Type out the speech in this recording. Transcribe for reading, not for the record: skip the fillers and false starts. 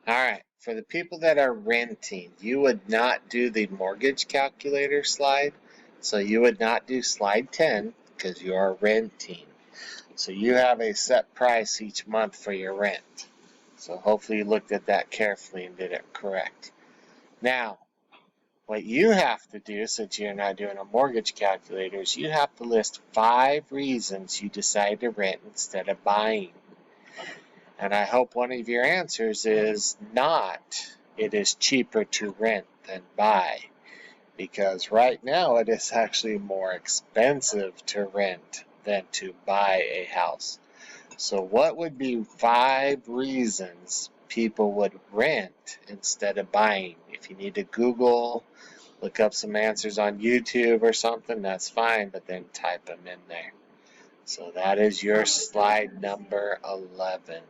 All right, for the people that are renting, you would not do the mortgage calculator slide. So you would not do slide 10 because you are renting. So you have a set price each month for your rent. So hopefully you looked at that carefully and did it correct. Now, what you have to do, since you're not doing a mortgage calculator, is you have to list 5 reasons you decided to rent instead of buying. And I hope one of your answers is not, it is cheaper to rent than buy. Because right now it is actually more expensive to rent than to buy a house. So what would be 5 reasons people would rent instead of buying? If you need to Google, look up some answers on YouTube or something, that's fine, but then type them in there. So that is your slide number 11.